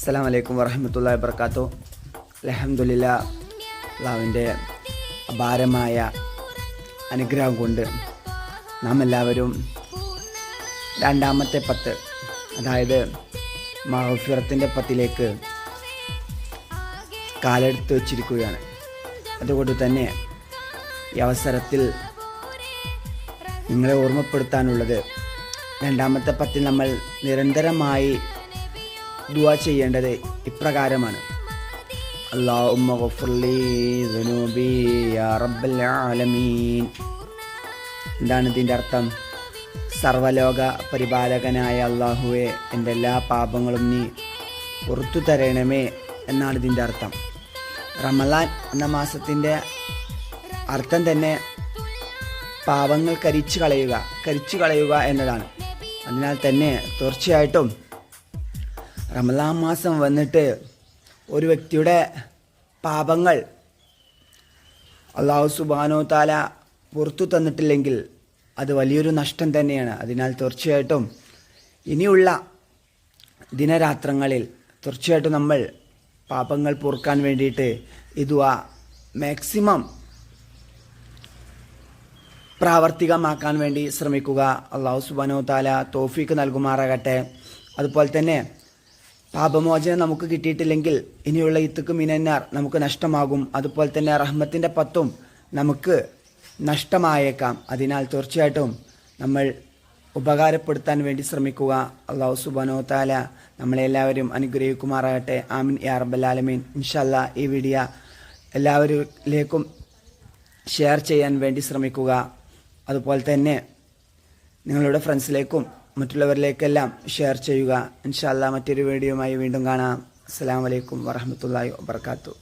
അസ്സലാമു അലൈക്കും വറഹ്മത്തുള്ളാഹി വബറകാതുഹു. അൽഹംദുലില്ലാഹ്, അല്ലാഹുവിൻ്റെ അപാരമായ അനുഗ്രഹം കൊണ്ട് നാം എല്ലാവരും രണ്ടാമത്തെ പത്ത്, അതായത് മഗ്ഫിറത്തിൻ്റെ പത്തിലേക്ക് കാലെടുത്ത് വച്ചിരിക്കുകയാണ്. അതുകൊണ്ട് തന്നെ ഈ അവസരത്തിൽ നിങ്ങളെ ഓർമ്മപ്പെടുത്താനുള്ളത്, രണ്ടാമത്തെ പത്തിൽ നമ്മൾ നിരന്തരമായി ദുആ ചെയ്യേണ്ടത് ഇപ്രകാരമാണ്: അല്ലാഹുമ്മ ഗഫിർലി ദുനൂബി യാ റബ്ബൽ ആലമീൻ. എന്താണ് ഇതിൻ്റെ അർത്ഥം? സർവലോക പരിപാലകനായ അള്ളാഹുവെ, എൻ്റെ എല്ലാ പാപങ്ങളും നീ പുറത്തു തരണമേ എന്നാണ് ഇതിൻ്റെ അർത്ഥം. റമളാൻ എന്ന മാസത്തിൻ്റെ അർത്ഥം തന്നെ പാപങ്ങൾ കരിച്ചു കളയുക എന്നതാണ്. അതിനാൽ തന്നെ തീർച്ചയായിട്ടും റമളാൻ മാസം വന്നിട്ട് ഒരു വ്യക്തിയുടെ പാപങ്ങൾ അല്ലാഹു സുബ്ഹാനഹു തആല പുറത്തു തന്നിട്ടില്ലെങ്കിൽ അത് വലിയൊരു നഷ്ടം തന്നെയാണ്. അതിനാൽ തീർച്ചയായിട്ടും ഇനിയുള്ള ദിനരാത്രങ്ങളിൽ തീർച്ചയായിട്ടും നമ്മൾ പാപങ്ങൾ പൊറുക്കാൻ വേണ്ടിയിട്ട് ഈ ദുആ മാക്സിമം പ്രാവർത്തികമാക്കാൻ വേണ്ടി ശ്രമിക്കുക. അല്ലാഹു സുബ്ഹാനഹു തആല തൗഫീഖ് നൽകുമാറാകട്ടെ. അതുപോലെ തന്നെ പാപമോചനം നമുക്ക് കിട്ടിയിട്ടില്ലെങ്കിൽ ഇനിയുള്ള ഇത്ത്ക്ക് മിനന്നാർ നമുക്ക് നഷ്ടമാകും. അതുപോലെ തന്നെ റഹ്മത്തിൻ്റെ പത്തും നമുക്ക് നഷ്ടമായേക്കാം. അതിനാൽ തീർച്ചയായിട്ടും നമ്മൾ ഉപകാരപ്പെടുത്താൻ വേണ്ടി ശ്രമിക്കുക. അല്ലാഹു സുബ്ഹാനഹു തആല നമ്മളെല്ലാവരും അനുഗ്രഹിക്കുമാറാകട്ടെ. ആമീൻ യാ റബ്ബൽ ആലമീൻ. ഇൻഷാ അല്ലാഹ് ഈ വീഡിയോ എല്ലാവരിലേക്കും ഷെയർ ചെയ്യാൻ വേണ്ടി ശ്രമിക്കുക. അതുപോലെ തന്നെ നിങ്ങളുടെ ഫ്രണ്ട്സിലേക്കും മറ്റുള്ളവരിലേക്കെല്ലാം ഷെയർ ചെയ്യുക. ഇൻഷാ അല്ലാഹ് മറ്റൊരു വീഡിയോയുമായി വീണ്ടും കാണാം. അസ്സലാമു അലൈക്കും വറഹ്മത്തുള്ളാഹി വബറകാതുഹു.